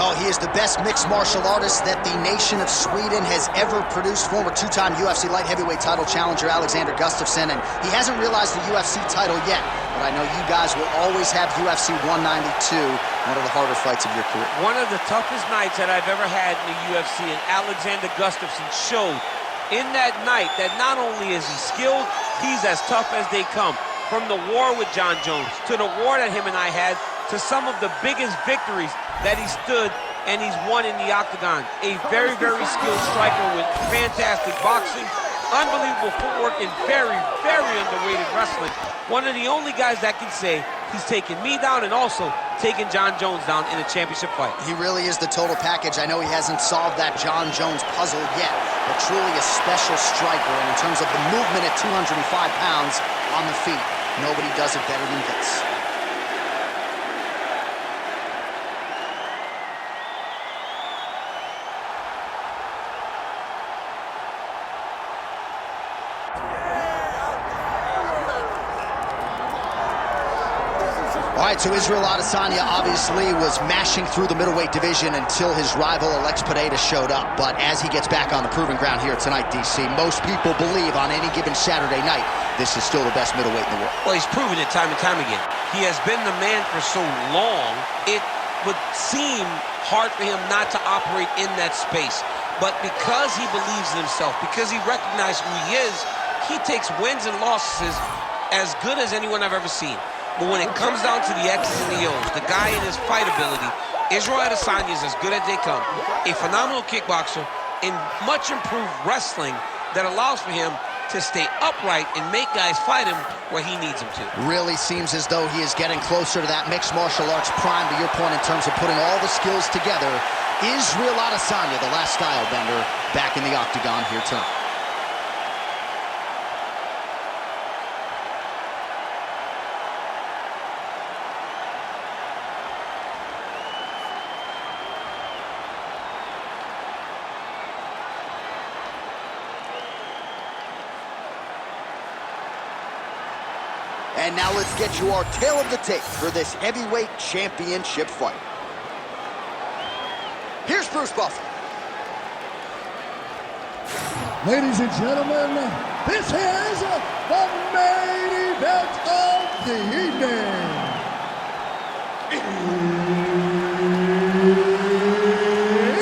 Oh, he is the best mixed martial artist that the nation of Sweden has ever produced. Former two-time UFC light heavyweight title challenger Alexander Gustafsson, and he hasn't realized the UFC title yet. But I know you guys will always have UFC 192, one of the harder fights of your career. One of the toughest nights that I've ever had in the UFC, and Alexander Gustafsson showed in that night that not only is he skilled, he's as tough as they come. From the war with John Jones, to the war that him and I had, to some of the biggest victories that he stood and he's won in the octagon. A very, very skilled striker with fantastic boxing, unbelievable footwork, and very, very underrated wrestling. One of the only guys that can say he's taken me down and also taken John Jones down in a championship fight. He really is the total package. I know he hasn't solved that John Jones puzzle yet, but truly a special striker. And in terms of the movement at 205 pounds on the feet, nobody does it better than this. All right, so Israel Adesanya obviously was mashing through the middleweight division until his rival Alex Pereira showed up. But as he gets back on the proving ground here tonight, DC, most people believe on any given Saturday night, this is still the best middleweight in the world. Well, he's proven it time and time again. He has been the man for so long, it would seem hard for him not to operate in that space. But because he believes in himself, because he recognizes who he is, he takes wins and losses as good as anyone I've ever seen. But when it comes down to the X's and the O's, the guy in his fight ability, Israel Adesanya is as good as they come. A phenomenal kickboxer in much improved wrestling that allows for him to stay upright and make guys fight him where he needs them to. Really seems as though he is getting closer to that mixed martial arts prime, to your point, in terms of putting all the skills together. Israel Adesanya, the last style bender, back in the octagon here tonight. And now let's get you our tale of the tape for this heavyweight championship fight. Here's Bruce Buffer. Ladies and gentlemen, this is the main event of the evening.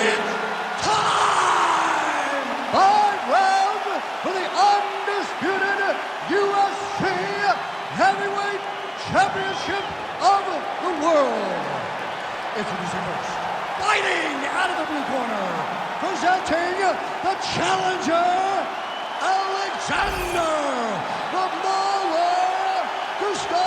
It's time! 5 rounds for the undisputed UFC Heavyweight Championship of the world. Introducing first, fighting out of the blue corner, presenting the challenger, Alexander "The Mauler" Gustafsson.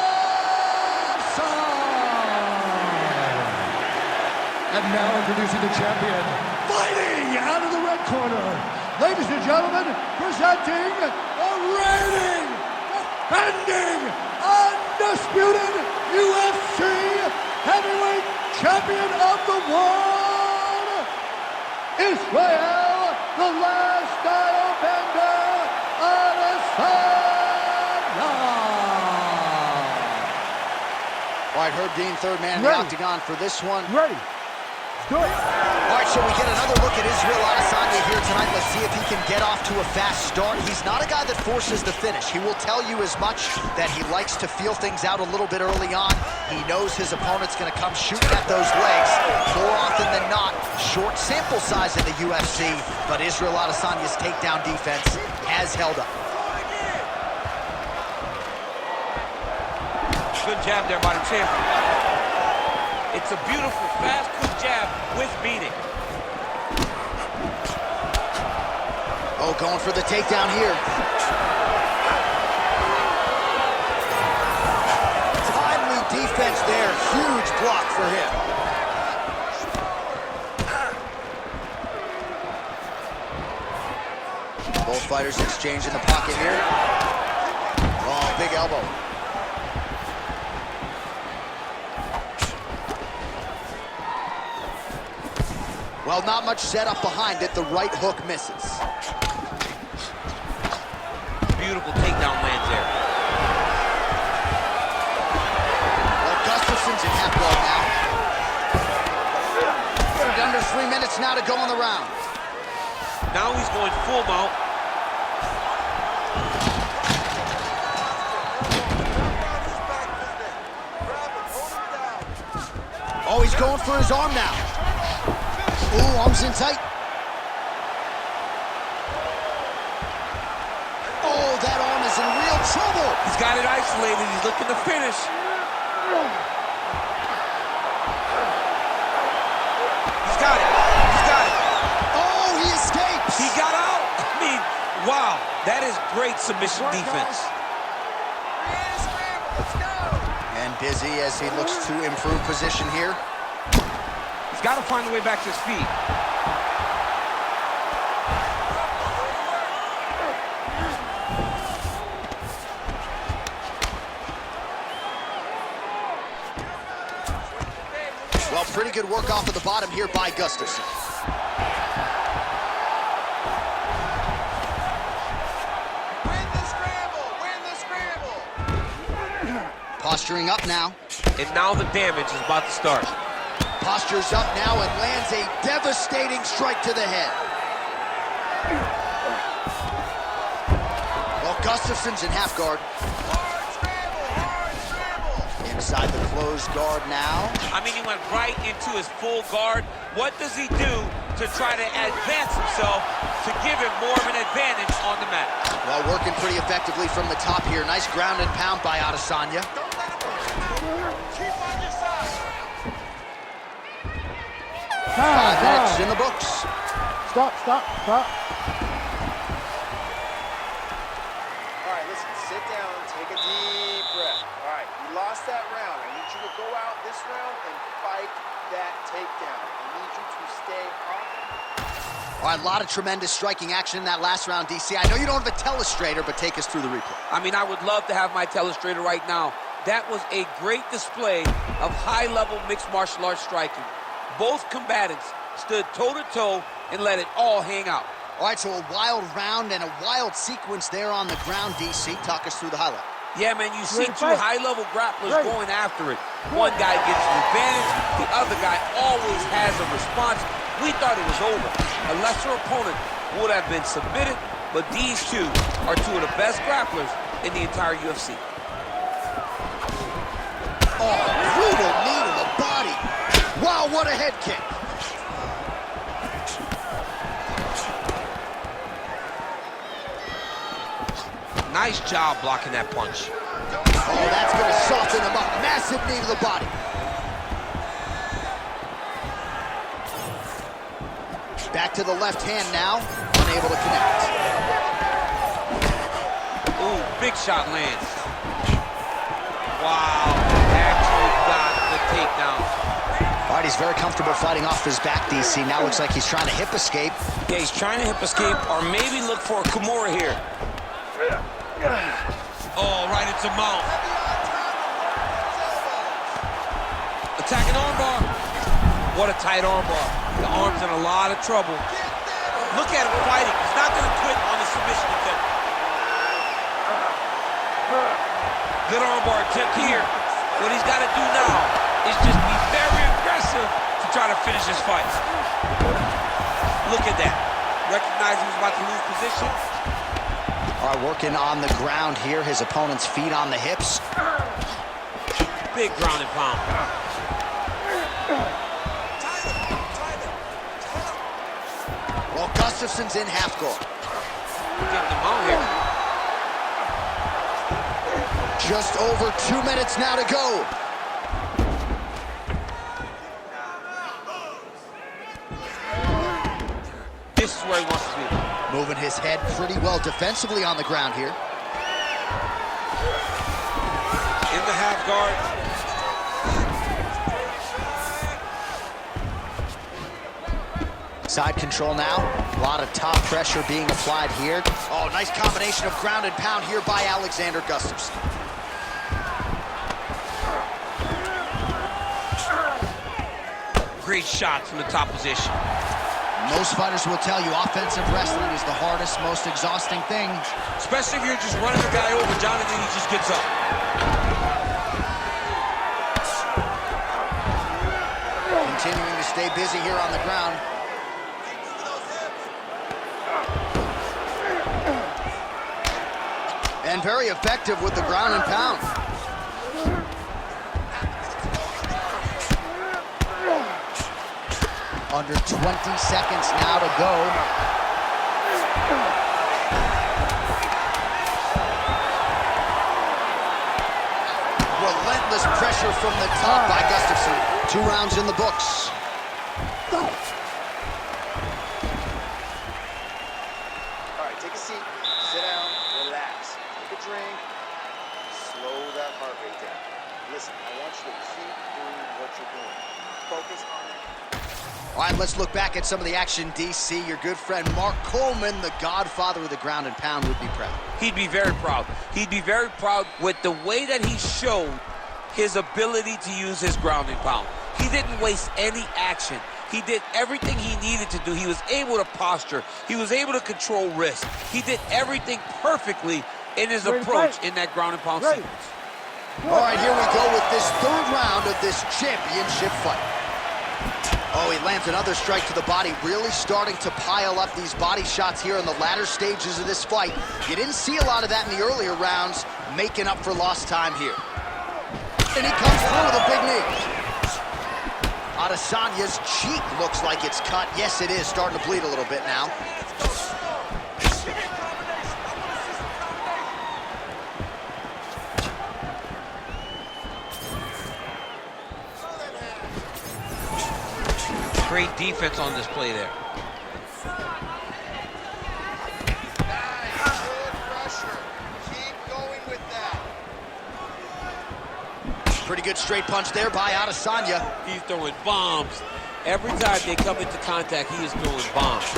And now introducing the champion, fighting out of the red corner, ladies and gentlemen, presenting the reigning, defending, undisputed UFC Heavyweight Champion of the world, Israel, the last style bender, Adesanya. All right, Herb Dean, third man in the octagon for this one. Ready. Let's do it. All right, so we get another look at Israel Adesanya here tonight. Let's see if he can get off to a fast start. He's not a guy that forces the finish. He will tell you as much that he likes to feel things out a little bit early on. He knows his opponent's going to come shooting at those legs. More often than not, short sample size in the UFC, but Israel Adesanya's takedown defense has held up. Good jab there by the champion. It's a beautiful, fast, quick jab with beating. Oh, going for the takedown here. Timely defense there. Huge block for him. Both fighters exchange in the pocket here. Oh, big elbow. Well, not much setup behind it. The right hook misses. Beautiful takedown lands there. Well, Gustafsson's in half guard now. 3 minutes now to go in the round. Now he's going full mount. Oh, he's going for his arm now. Ooh, arms in tight. Oh, that arm is in real trouble. He's got it isolated. He's looking to finish. He's got it. He's got it. Oh, he escapes. He got out. I mean, wow. That is great submission defense. And busy as he looks to improve position here. He's got to find a way back to his feet. Well, pretty good work off of the bottom here by Gustafsson. Win the scramble! Posturing up now. And now the damage is about to start. Postures up now and lands a devastating strike to the head. Well, Gustafsson's in half guard. Inside the closed guard now. I mean, he went right into his full guard. What does he do to try to advance himself to give him more of an advantage on the mat? Well, working pretty effectively from the top here. Nice ground and pound by Adesanya. Keep on your side. 5 minutes in the books. Stop. All right, listen, sit down, take a deep breath. All right, you lost that round. I need you to go out this round and fight that takedown. I need you to stay on. All right, a lot of tremendous striking action in that last round, DC. I know you don't have a telestrator, but take us through the replay. I mean, I would love to have my telestrator right now. That was a great display of high-level mixed martial arts striking. Both combatants stood toe-to-toe and let it all hang out. All right, so a wild round and a wild sequence there on the ground, DC. Talk us through the highlight. Yeah, man, you see two high-level grapplers going after it. One guy gets an advantage, the other guy always has a response. We thought it was over. A lesser opponent would have been submitted, but these two are two of the best grapplers in the entire UFC. Oh, brutal knee to the body. Wow, what a head kick. Nice job blocking that punch. Oh, that's going to soften him up. Massive knee to the body. Back to the left hand now. Unable to connect. Ooh, big shot lands. Wow, actually got the takedown. All right, he's very comfortable fighting off his back, DC. Now looks like he's trying to hip escape. Yeah, he's trying to hip escape or maybe look for a Kimura here. Oh, right into mount. Attacking armbar. What a tight armbar. The arm's in a lot of trouble. Look at him fighting. He's not going to quit on the submission attempt. Good armbar attempt here. What he's got to do now is just be very aggressive to try to finish this fight. Look at that. Recognized he was about to lose position. All right, working on the ground here. His opponent's feet on the hips. Big ground and pound. Well, Gustafsson's in half guard. Getting him out here. Just over 2 minutes now to go. This is where he wants to be. Moving his head pretty well defensively on the ground here. In the half guard. Side control now. A lot of top pressure being applied here. Oh, nice combination of ground and pound here by Alexander Gustafsson. Great shots from the top position. Most fighters will tell you offensive wrestling is the hardest, most exhausting thing. Especially if you're just running the guy over, Jonathan, he just gets up. continuing to stay busy here on the ground. And very effective with the ground and pound. Under 20 seconds now to go. Relentless pressure from the top by Gustafsson. 2 rounds in the books. All right, take a seat, sit down, relax. Take a drink, slow that heart rate down. Listen, I want you to keep doing what you're doing. Focus on it. All right, let's look back at some of the action, DC. Your good friend Mark Coleman, the godfather of the ground and pound, would be proud. He'd be very proud. He'd be very proud with the way that he showed his ability to use his ground and pound. He didn't waste any action. He did everything he needed to do. He was able to posture. He was able to control wrist. He did everything perfectly in his approach in that ground and pound sequence. All right, here we go with this 3rd round of this championship fight. Oh, he lands another strike to the body, really starting to pile up these body shots here in the latter stages of this fight. You didn't see a lot of that in the earlier rounds, making up for lost time here. And he comes through with a big knee. Adesanya's cheek looks like it's cut. Yes, it is, starting to bleed a little bit now. Great defense on this play there. Nice, good pressure. Keep going with that. Pretty good straight punch there by Adesanya. He's throwing bombs. Every time they come into contact, he is throwing bombs.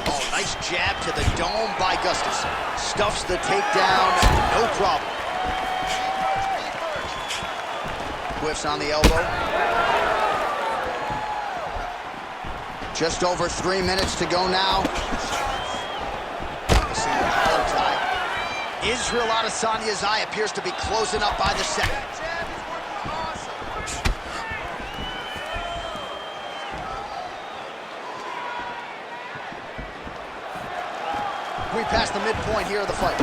Oh, nice jab to the dome by Gustafsson. Stuffs the takedown, no problem. Whiffs on the elbow. Just over 3 minutes to go now. A single collar tie. Israel Adesanya's eye appears to be closing up by the second. We passed the midpoint here of the fight.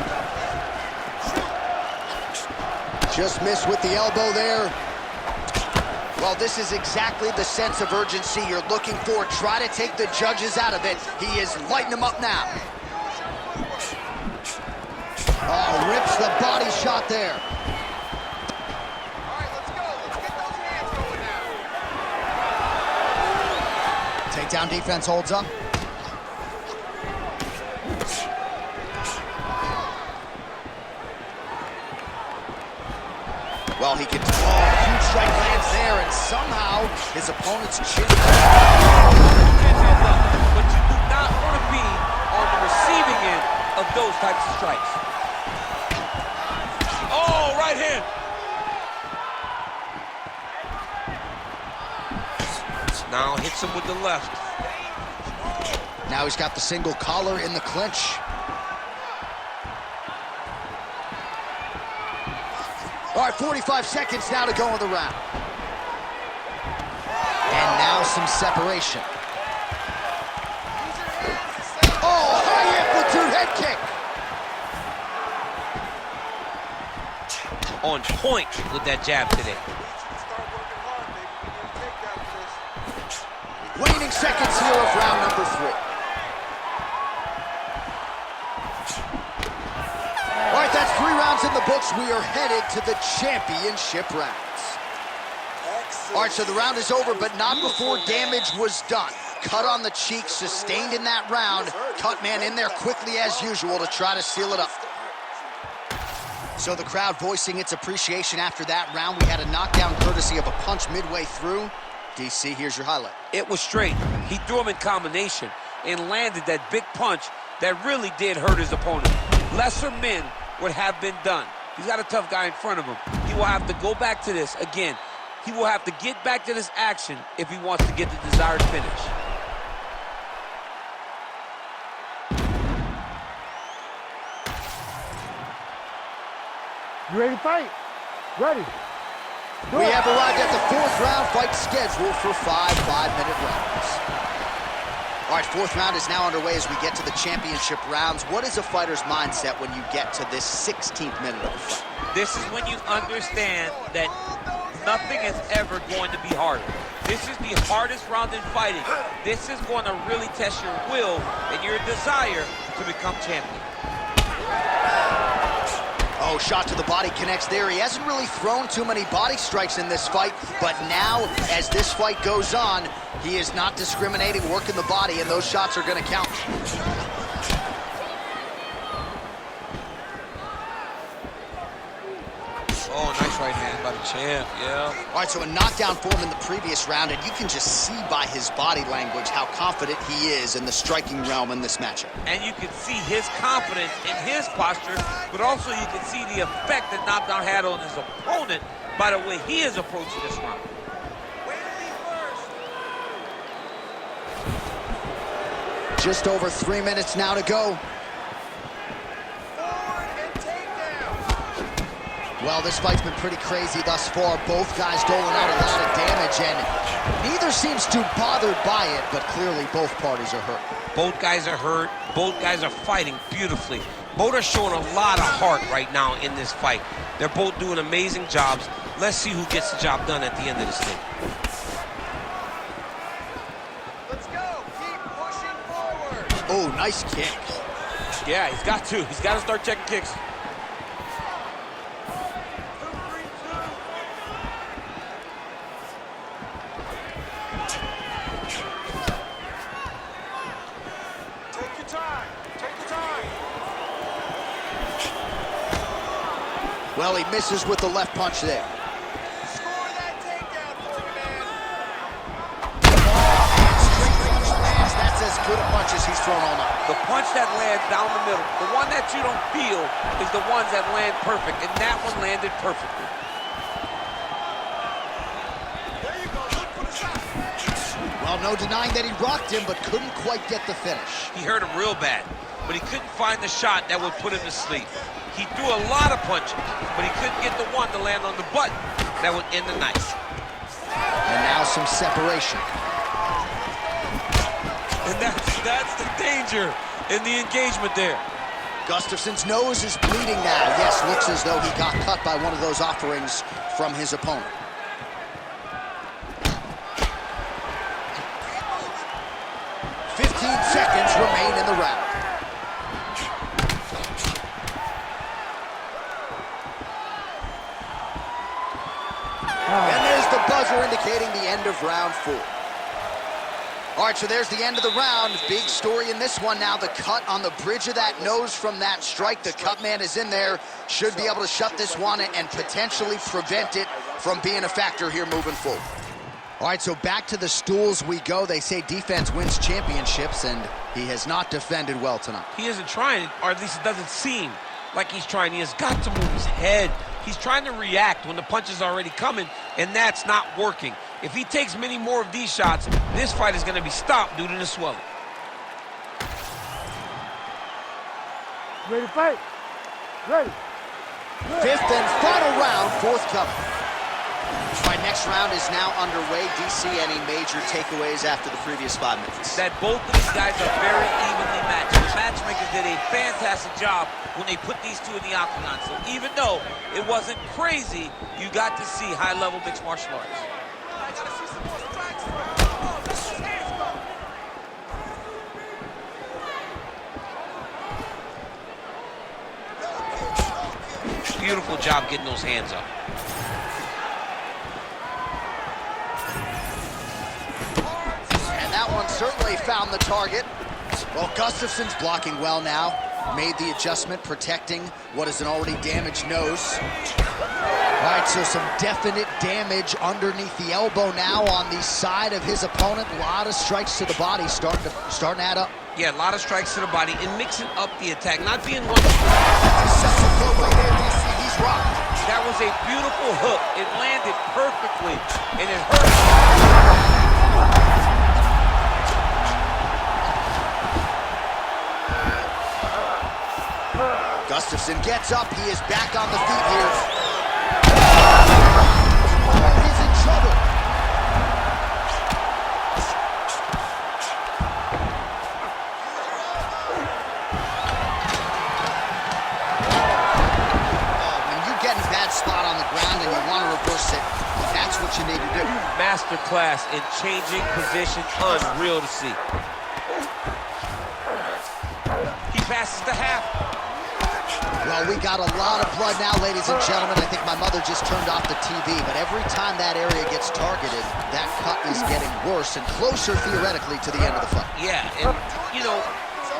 Just missed with the elbow there. Well, this is exactly the sense of urgency you're looking for. Try to take the judges out of it. He is lighting them up now. Oh, rips the body shot there. All right, let's go. Let's get those hands going now. Takedown defense holds up. Well, he can... Oh, huge strike lands there, and somehow his opponent's chin... But you do not want to be on the receiving end of those types of strikes. Oh, right hand. Now hits him with the left. Now he's got the single collar in the clinch. All right, 45 seconds now to go in the round. And now some separation. Oh, high amplitude head kick. On point with that jab today. Waning seconds here of round number 3. All right, that's 3 rounds in the books. We are headed to the championship rounds. All right, so the round is over, but not before damage was done. Cut on the cheek, sustained in that round. Cut man in there quickly as usual to try to seal it up. So the crowd voicing its appreciation after that round. We had a knockdown courtesy of a punch midway through. DC, here's your highlight. It was straight. He threw him in combination and landed that big punch that really did hurt his opponent. Lesser men would have been done. He's got a tough guy in front of him. He will have to go back to this. Again, he will have to get back to this action if he wants to get the desired finish. You ready to fight? Ready. We have arrived at the 4th round fight scheduled for 5 5-minute rounds. All right, 4th round is now underway as we get to the championship rounds. What is a fighter's mindset when you get to this 16th minute of the fight? This is when you understand that nothing is ever going to be harder. This is the hardest round in fighting. This is going to really test your will and your desire to become champion. Oh, shot to the body connects there. He hasn't really thrown too many body strikes in this fight, but now, as this fight goes on, he is not discriminating, working the body, and those shots are going to count. Oh, nice right hand by the champ, yeah. All right, so a knockdown for him in the previous round, and you can just see by his body language how confident he is in the striking realm in this matchup. And you can see his confidence in his posture, but also you can see the effect that knockdown had on his opponent by the way he is approaching this round. Just over 3 minutes now to go. Well, this fight's been pretty crazy thus far. Both guys doling out a lot of damage, and neither seems too bothered by it, but clearly both parties are hurt. Both guys are hurt. Both guys are fighting beautifully. Both are showing a lot of heart right now in this fight. They're both doing amazing jobs. Let's see who gets the job done at the end of this thing. Let's go. Keep pushing forward. Oh, nice kick. Yeah, he's got to. He's got to start checking kicks. Well, he misses with the left punch there. Score that takedown for me, man. Straight punch lands. That's as good a punch as he's thrown all night. The punch that lands down the middle, the one that you don't feel, is the ones that land perfect, and that one landed perfectly. There you go. Look for the shot. Well, no denying that he rocked him, but couldn't quite get the finish. He hurt him real bad, but he couldn't find the shot that would put him to sleep. He threw a lot of punches, but he couldn't get the one to land on the button that would end the night. And now some separation. And that's the danger in the engagement there. Gustafsson's nose is bleeding now. Yes, looks as though he got cut by one of those offerings from his opponent. Seconds remain in the round. And there's the buzzer indicating the end of round 4. All right, so there's the end of the round. Big story in this one now. The cut on the bridge of that nose from that strike. The cut man is in there. Should be able to shut this one and potentially prevent it from being a factor here moving forward. All right, so back to the stools we go. They say defense wins championships, and he has not defended well tonight. He isn't trying, or at least it doesn't seem like he's trying. He has got to move his head. He's trying to react when the punch is already coming, and that's not working. If he takes many more of these shots, this fight is going to be stopped due to the swelling. Ready to fight? Ready. 5th and final round, forthcoming. All right, next round is now underway. DC, any major takeaways after the previous 5 minutes? That both of these guys are very evenly matched. The matchmakers did a fantastic job when they put these two in the octagon. So even though it wasn't crazy, you got to see high-level mixed martial arts. I gotta see some more strikes. Come on, let's just hands go. Beautiful job getting those hands up. That one certainly found the target. Well, Gustafsson's blocking well now. Made the adjustment, protecting what is an already damaged nose. All right, so some definite damage underneath the elbow now on the side of his opponent. A lot of strikes to the body starting to add up. Yeah, a lot of strikes to the body and mixing up the attack, not being one. He's rocked. That was a beautiful hook. It landed perfectly, and it hurt. Gustafsson gets up. He is back on the feet here. you need to do. Masterclass in changing position, unreal to see. He passes the half. Well, we got a lot of blood now, ladies and gentlemen. I think my mother just turned off the TV, but every time that area gets targeted, that cut is getting worse and closer, theoretically, to the end of the fight. Yeah, and, you know,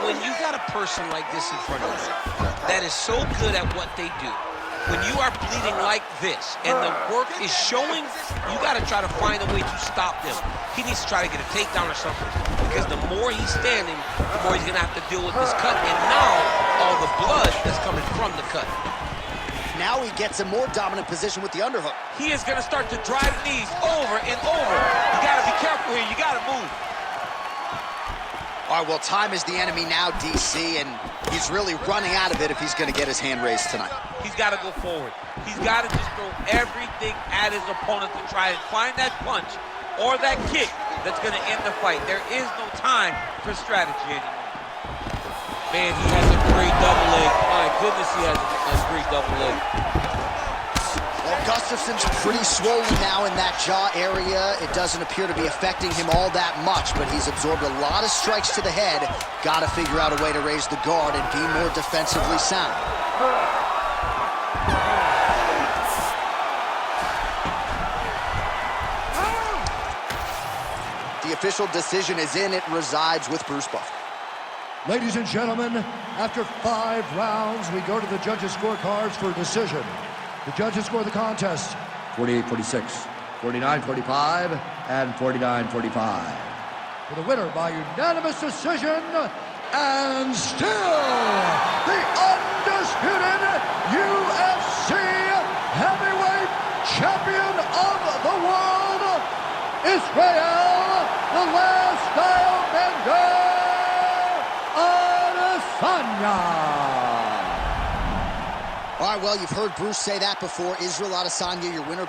when you got a person like this in front of you that is so good at what they do, when you are bleeding like this and the work is showing, you got to try to find a way to stop them. He needs to try to get a takedown or something, because the more he's standing, the more he's going to have to deal with this cut, and now all the blood that's coming from the cut. Now he gets a more dominant position with the underhook. He is going to start to drive knees over and over. You got to be careful here. You got to move. All right, well, time is the enemy now, DC, and he's really running out of it if he's going to get his hand raised tonight. He's got to go forward. He's got to just throw everything at his opponent to try and find that punch or that kick that's going to end the fight. There is no time for strategy anymore. Man, he has a great double leg. My goodness, he has a great double leg. Well, Gustafsson's pretty swollen now in that jaw area. It doesn't appear to be affecting him all that much, but he's absorbed a lot of strikes to the head. Got to figure out a way to raise the guard and be more defensively sound. The official decision is in. It resides with Bruce Buffer. Ladies and gentlemen, after 5 rounds, we go to the judges' scorecards for a decision. The judges score the contest 48-46, 49-45, and 49-45. For the winner by unanimous decision, and still the undisputed UFC heavyweight champion of the world, Israel, the last style bender, Adesanya. All right, well, you've heard Bruce say that before. Israel Adesanya, your winner